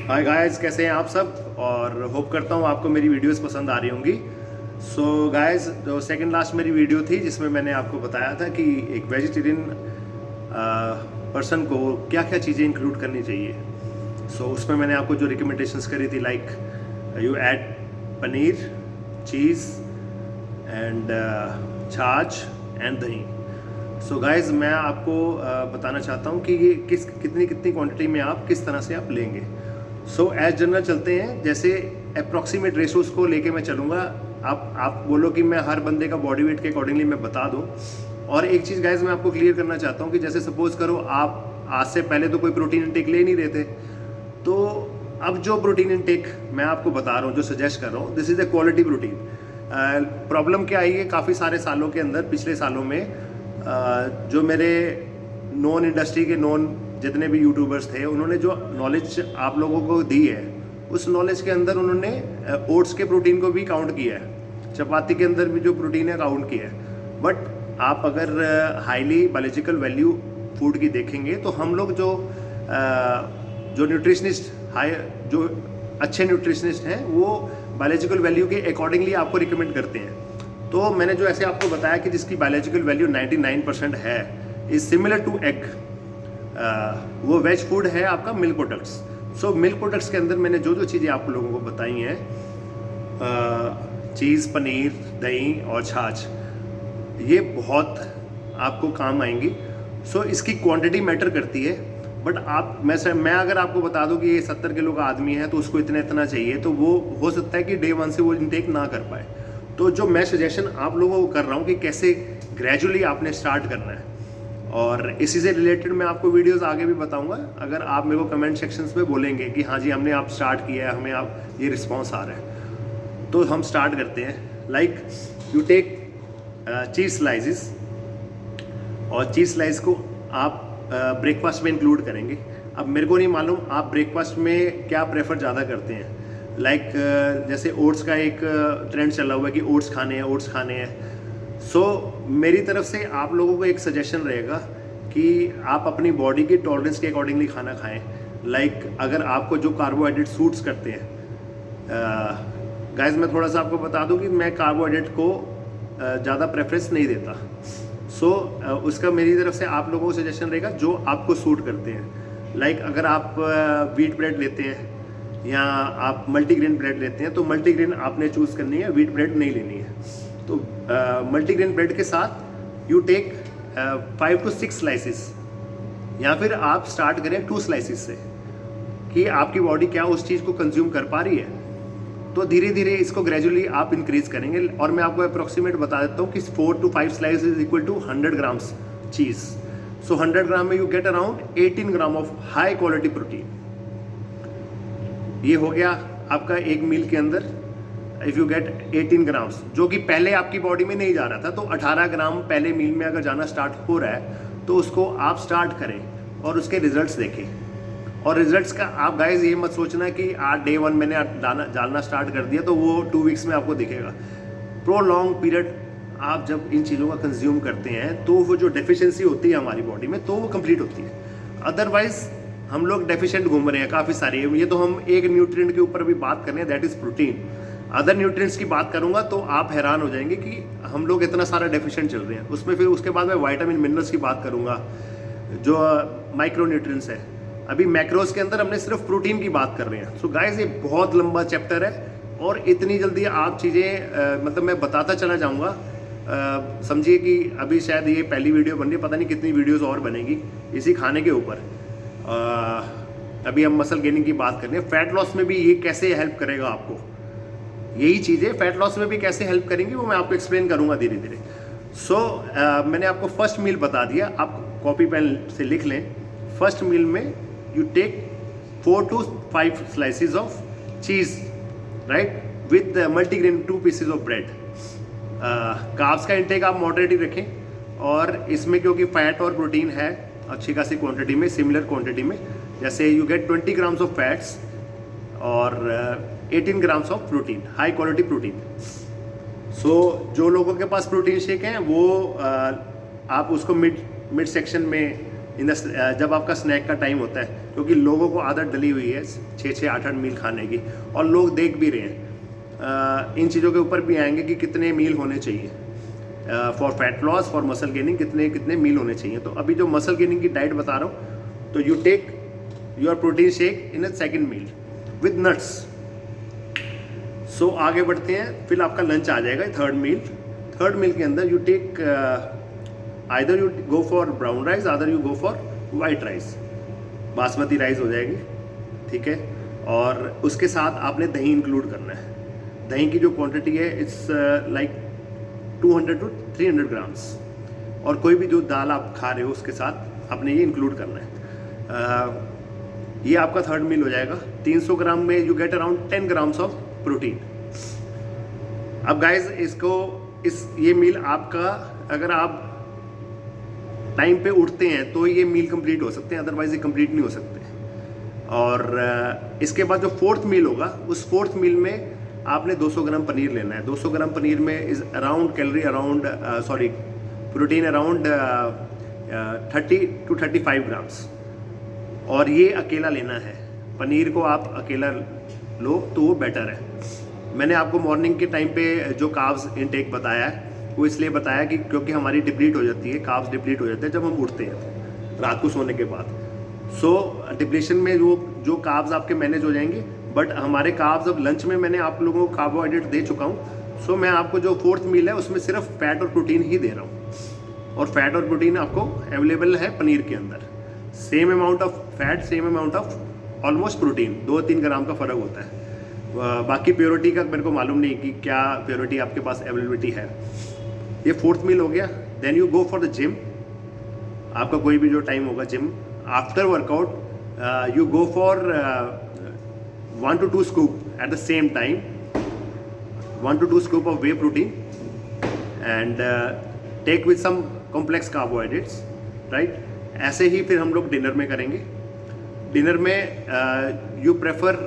Hi guys, कैसे हैं आप सब। और होप करता हूँ आपको मेरी वीडियोस पसंद आ रही होंगी। सो गाइस, जो सेकंड लास्ट मेरी वीडियो थी जिसमें मैंने आपको बताया था कि एक वेजिटेरियन पर्सन को क्या क्या चीज़ें इंक्लूड करनी चाहिए। सो उसमें मैंने आपको जो रिकमेंडेशंस करी थी, like you add paneer, cheese and छाछ एंड दही। सो गाइस, मैं आपको बताना चाहता हूँ कि ये कितनी कितनी क्वांटिटी में आप किस तरह से आप लेंगे। सो एज जनरल चलते हैं, जैसे अप्रॉक्सीमेट रेशोज़ को लेके मैं चलूँगा। आप बोलो कि मैं हर बंदे का बॉडी वेट के अकॉर्डिंगली मैं बता दूँ। और एक चीज़ गाइस मैं आपको क्लियर करना चाहता हूँ कि जैसे सपोज़ करो आप आज से पहले तो कोई प्रोटीन इंटेक ले नहीं रहे थे, तो अब जो प्रोटीन इंटेक मैं आपको बता रहा हूँ, जो सजेस्ट कर रहा हूँ, this is the quality protein. Problem क्या आई है काफ़ी सारे सालों के अंदर, पिछले सालों में जो मेरे नॉन इंडस्ट्री के जितने भी यूट्यूबर्स थे, उन्होंने जो नॉलेज आप लोगों को दी है, उस नॉलेज के अंदर उन्होंने ओट्स के प्रोटीन को भी काउंट किया है, चपाती के अंदर भी जो प्रोटीन है काउंट किया है। बट आप अगर हाईली बायोलॉजिकल वैल्यू फूड की देखेंगे तो हम लोग जो न्यूट्रिशनिस्ट जो अच्छे न्यूट्रिशनिस्ट हैं, वो बायोलॉजिकल वैल्यू के अकॉर्डिंगली आपको रिकमेंड करते हैं। तो मैंने जो ऐसे आपको बताया कि जिसकी बायोलॉजिकल वैल्यू 99% है, इज सिमिलर टू एग, वो वेज फूड है आपका milk products. So milk products के अंदर मैंने जो चीज़ें आप लोगों को बताई हैं, चीज़, पनीर, दही और छाछ, ये बहुत आपको काम आएंगी। सो इसकी क्वांटिटी मैटर करती है। बट मैं अगर आपको बता दूं कि ये 70 किलो का आदमी है तो उसको इतना चाहिए, तो वो हो सकता है कि डे 1 से वो इनटेक ना कर पाए। तो जो मैं सजेशन आप लोगों को कर रहा हूँ कि कैसे ग्रेजुअली आपने स्टार्ट करना है, और इसी से रिलेटेड मैं आपको वीडियोस आगे भी बताऊंगा। अगर आप मेरे को कमेंट सेक्शंस में बोलेंगे कि हाँ जी हमने आप स्टार्ट किया है, हमें आप ये रिस्पॉन्स आ रहा है, तो हम स्टार्ट करते हैं। Like you take cheese slices, और चीज़ स्लाइस को आप ब्रेकफास्ट में इंक्लूड करेंगे। अब मेरे को नहीं मालूम आप ब्रेकफास्ट में क्या प्रेफर ज़्यादा करते हैं। लाइक जैसे ओट्स का एक ट्रेंड चला हुआ है कि ओट्स खाने हैं। सो मेरी तरफ से आप लोगों को एक सजेशन रहेगा कि आप अपनी बॉडी की टॉलरेंस के अकॉर्डिंगली खाना खाएं। लाइक अगर आपको जो कार्बोहाइड्रेट सूट्स करते हैं, गाइस मैं थोड़ा सा आपको बता दूं कि मैं कार्बोहाइड्रेट को ज़्यादा प्रेफरेंस नहीं देता। सो उसका मेरी तरफ से आप लोगों को सजेशन रहेगा जो आपको सूट करते हैं। लाइक अगर आप व्हीट ब्रेड लेते हैं या आप मल्टीग्रेन ब्रेड लेते हैं, तो मल्टीग्रेन आपने चूज़ करनी है, व्हीट ब्रेड नहीं लेनी है। तो मल्टीग्रेन ब्रेड के साथ यू टेक 5 to 6 स्लाइसिस, या फिर आप स्टार्ट करें 2 स्लाइसिस से, कि आपकी बॉडी क्या उस चीज़ को कंज्यूम कर पा रही है। तो धीरे धीरे इसको ग्रेजुअली आप इंक्रीज करेंगे। और मैं आपको अप्रॉक्सीमेट बता देता हूँ कि 4 to 5 slice is equal to 100 grams cheese. So 100 gram में you get around 18 gram of high quality protein. ये हो गया आपका एक मील के अंदर। इफ़ यू गेट 18 ग्राम्स, जो कि पहले आपकी बॉडी में नहीं जा रहा था, तो 18 ग्राम पहले मील में अगर जाना स्टार्ट हो रहा है, तो उसको आप स्टार्ट करें और उसके रिजल्ट्स देखें। और रिजल्ट्स का आप गाइस ये मत सोचना कि आज डे 1 मैंने डालना स्टार्ट कर दिया तो वो 2 वीक्स में आपको दिखेगा। प्रोलॉन्ग पीरियड आप जब इन चीज़ों का कंज्यूम करते हैं, तो वो जो डेफिशिएंसी होती है हमारी बॉडी में, तो वो कंप्लीट होती है। अदरवाइज हम लोग डेफिशिएंट घूम रहे हैं काफ़ी सारी। ये तो हम एक न्यूट्रिएंट के ऊपर भी बात कर रहे हैं, that is protein. Other nutrients की बात करूंगा तो आप हैरान हो जाएंगे कि हम लोग इतना सारा डेफिशिएंट चल रहे हैं उसमें। फिर उसके बाद मैं विटामिन मिनरल्स की बात करूंगा, जो माइक्रो न्यूट्रिएंट्स है। अभी मैक्रोस के अंदर हमने सिर्फ प्रोटीन की बात कर रहे हैं। सो गाइस, ये बहुत लंबा चैप्टर है, और इतनी जल्दी आप चीज़ें मतलब मैं बताता चला जाऊँगा। समझिए कि अभी शायद ये पहली वीडियो बन रही है, पता नहीं कितनी वीडियोज़ और बनेगी इसी खाने के ऊपर। अभी हम मसल गेनिंग की बात कर रहे हैं। फैट लॉस में भी ये कैसे हेल्प करेगा आपको, यही चीज़ें फैट लॉस में भी कैसे हेल्प करेंगी, वो मैं आपको एक्सप्लेन करूंगा धीरे धीरे। सो मैंने आपको फर्स्ट मील बता दिया, आप कॉपी पेन से लिख लें। फर्स्ट मील में you take 4 to 5 slices of cheese, right, with multigrain 2 pieces of bread. Carbs का इंटेक आप मॉडरेट ही रखें, और इसमें क्योंकि फैट और प्रोटीन है अच्छी खासी क्वांटिटी में, सिमिलर क्वांटिटी में, जैसे you get 20 grams of fats और 18 grams of protein, high quality protein. So जो लोगों के पास प्रोटीन शेक हैं, वो आप उसको मिड सेक्शन में जब आपका स्नैक का टाइम होता है, क्योंकि लोगों को आदत डली हुई है 6-6, 8-8 मील खाने की, और लोग देख भी रहे हैं। इन चीज़ों के ऊपर भी आएंगे कि कितने मील होने चाहिए for fat loss, for muscle gaining, कितने कितने मील होने चाहिए। तो अभी जो मसल गेनिंग की डाइट बता रहा हूँ, तो you take your protein shake in a second meal with nuts. So आगे बढ़ते हैं, फिर आपका लंच आ जाएगा थर्ड मील। थर्ड मील के अंदर you take either you go for brown rice, either you go for white rice, basmati rice हो जाएगी, ठीक है। और उसके साथ आपने दही इंक्लूड करना है। दही की जो क्वांटिटी है इट्स लाइक 200 to 300 ग्राम्स, और कोई भी जो दाल आप खा रहे हो उसके साथ आपने ये इंक्लूड करना है। ये आपका थर्ड मील हो जाएगा। 300 ग्राम में you get around 10 grams of protein. अब गाइज ये मील आपका, अगर आप टाइम पे उठते हैं तो ये मील कंप्लीट हो सकते हैं, अदरवाइज ये कंप्लीट नहीं हो सकते। और इसके बाद जो फोर्थ मील होगा, उस फोर्थ मील में आपने 200 ग्राम पनीर लेना है। 200 ग्राम पनीर में is around calorie around protein around 30 to 35 grams, और ये अकेला लेना है। पनीर को आप अकेला लो तो वो बेटर है। मैंने आपको मॉर्निंग के टाइम पे जो कार्ब्स इनटेक बताया है, वो इसलिए बताया कि क्योंकि हमारी डिप्लीट हो जाती है, कार्ब्स डिप्लीट हो जाते हैं जब हम उठते हैं रात को सोने के बाद। सो डिप्लीशन में जो कार्ब्स आपके मैनेज हो जाएंगे, बट हमारे कार्ब्स अब लंच में मैंने आप लोगों को कार्बोहाइड्रेट दे चुका हूँ। सो मैं आपको जो फोर्थ मील है उसमें सिर्फ फैट और प्रोटीन ही दे रहा हूँ, और फैट और प्रोटीन आपको अवेलेबल है पनीर के अंदर। Same amount of fat, same amount of almost protein, 2-3 ग्राम का फ़र्क होता है। बाकी प्योरिटी का मेरे को मालूम नहीं कि क्या प्योरिटी आपके पास अवेलेबिलिटी है। ये फोर्थ मील हो गया। Then you go for the gym. आपका कोई भी जो टाइम होगा gym, after workout you go for 1 to 2 scoop at the same time, 1 to 2 scoop of whey protein, and take with some complex carbohydrates, right? ऐसे ही फिर हम लोग dinner में करेंगे। डिनर में you prefer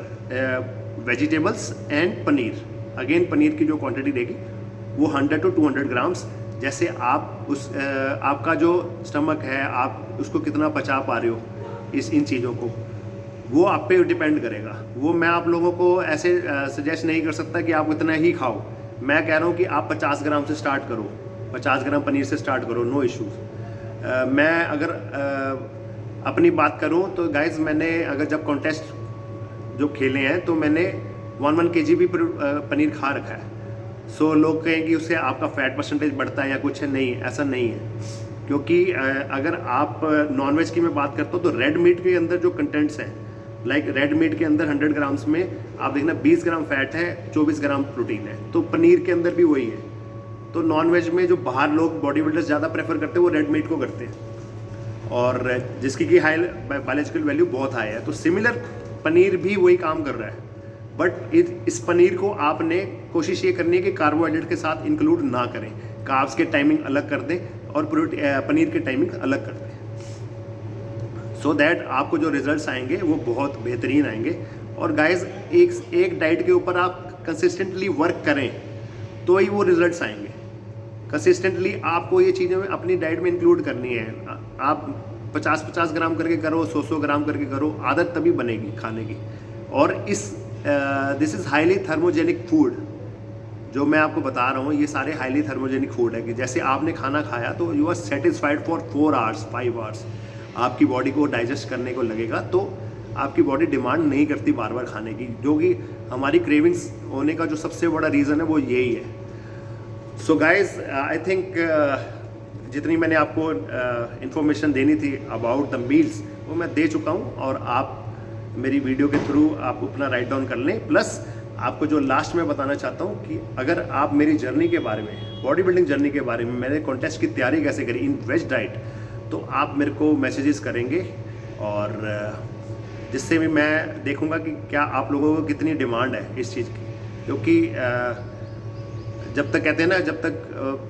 vegetables and paneer. Again paneer की जो quantity रहेगी वो 100 to 200 ग्राम्स। जैसे आप आपका जो स्टमक है, आप उसको कितना पचा पा रहे हो इन चीज़ों को, वो आप पे डिपेंड करेगा। वो मैं आप लोगों को ऐसे सजेस्ट नहीं कर सकता कि आप इतना ही खाओ। मैं कह रहा हूँ कि आप 50 ग्राम से स्टार्ट करो, 50 ग्राम पनीर से स्टार्ट करो, नो इश्यूज़। मैं अगर अपनी बात करूँ तो गाइज, मैंने अगर जब कॉन्टेस्ट जो खेले हैं तो मैंने 1 kg भी पनीर खा रखा है। सो लोग कहें कि उससे आपका फैट परसेंटेज बढ़ता है या कुछ है, नहीं, ऐसा नहीं है। क्योंकि अगर आप नॉनवेज की मैं बात करता हूँ तो रेड मीट के अंदर जो कंटेंट्स हैं, लाइक रेड मीट के अंदर 100 ग्राम्स में आप देखना 20 ग्राम फैट है, 24 ग्राम प्रोटीन है। तो पनीर के अंदर भी वही है। तो नॉनवेज में जो बाहर लोग बॉडी बिल्डर्स ज़्यादा प्रेफर करते हैं वो रेड मीट को करते हैं, और जिसकी की हाई बायोलॉजिकल वैल्यू बहुत हाई है। तो सिमिलर पनीर भी वही काम कर रहा है, बट इस पनीर को आपने कोशिश ये करनी है कि कार्बोहाइड्रेट के साथ इंक्लूड ना करें। कार्ब्स के टाइमिंग अलग कर दें और पनीर के टाइमिंग अलग कर दें, सो दैट आपको जो रिजल्ट्स आएंगे वो बहुत बेहतरीन आएंगे। और गाइज, एक डाइट के ऊपर आप कंसिस्टेंटली वर्क करें तो ही वो रिजल्ट्स आएंगे। कंसिस्टेंटली आपको ये चीज़ें अपनी डाइट में इंक्लूड करनी है। आप 50-50 ग्राम करके करो, 100-100 ग्राम करके करो, आदत तभी बनेगी खाने की। और this is highly thermogenic food जो मैं आपको बता रहा हूँ। ये सारे हाईली थर्मोजेनिक फूड है कि जैसे आपने खाना खाया तो you are satisfied for 4 hours 5 hours, आपकी बॉडी को डाइजेस्ट करने को लगेगा, तो आपकी बॉडी डिमांड नहीं करती बार बार खाने की, जो कि हमारी क्रेविंग्स होने का जो सबसे बड़ा रीज़न है वो यही है। सो गाइज, आई थिंक जितनी मैंने आपको इन्फॉर्मेशन देनी थी अबाउट द मील्स वो मैं दे चुका हूँ, और आप मेरी वीडियो के थ्रू आप अपना राइट डाउन कर लें। प्लस आपको जो लास्ट में बताना चाहता हूँ कि अगर आप मेरी जर्नी के बारे में, बॉडी बिल्डिंग जर्नी के बारे में, मैंने कॉन्टेस्ट की तैयारी कैसे करी इन वेज डाइट, तो आप मेरे को मैसेजेस करेंगे, और जिससे भी मैं देखूंगा कि क्या आप लोगों को कितनी डिमांड है इस चीज़ की। क्योंकि जब तक कहते हैं ना, जब तक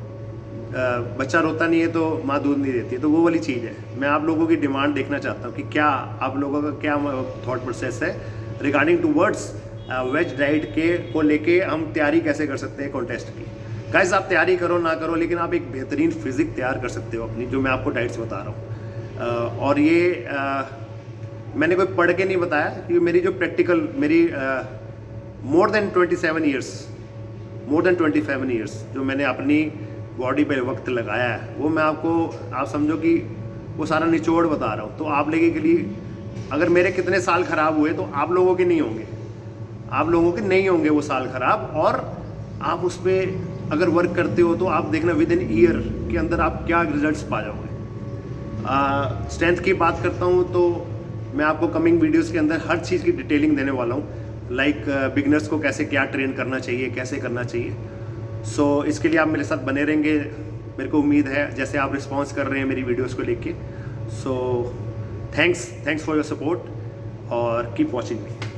बच्चा रोता नहीं है तो माँ दूध नहीं देती, तो वो वाली चीज़ है। मैं आप लोगों की डिमांड देखना चाहता हूँ कि क्या आप लोगों का क्या थॉट प्रोसेस है रिगार्डिंग टूवर्ड्स वेज डाइट को लेके हम तैयारी कैसे कर सकते हैं कॉन्टेस्ट की। गाइस, आप तैयारी करो ना करो, लेकिन आप एक बेहतरीन फिजिक तैयार कर सकते हो अपनी, जो मैं आपको डाइट्स बता रहा हूँ। और ये मैंने कोई पढ़ के नहीं बताया, कि मेरी जो प्रैक्टिकल मेरी मोर देन 27 ईयर्स जो मैंने अपनी बॉडी पे वक्त लगाया है, वो मैं आपको, आप समझो कि वो सारा निचोड़ बता रहा हूँ। तो आप लोगों के लिए, अगर मेरे कितने साल ख़राब हुए तो आप लोगों के नहीं होंगे, आप लोगों के नहीं होंगे वो साल ख़राब। और आप उस पर अगर वर्क करते हो तो आप देखना विद इन ईयर के अंदर आप क्या रिजल्ट्स पा जाओगे। स्ट्रेंथ की बात करता हूँ तो मैं आपको कमिंग वीडियोस के अंदर हर चीज़ की डिटेलिंग देने वाला हूँ, लाइक बिगनर्स को कैसे क्या ट्रेन करना चाहिए, कैसे करना चाहिए। सो इसके लिए आप मेरे साथ बने रहेंगे, मेरे को उम्मीद है, जैसे आप रिस्पॉन्स कर रहे हैं मेरी वीडियोस को लेके। So thanks for your support और कीप वॉचिंग मी।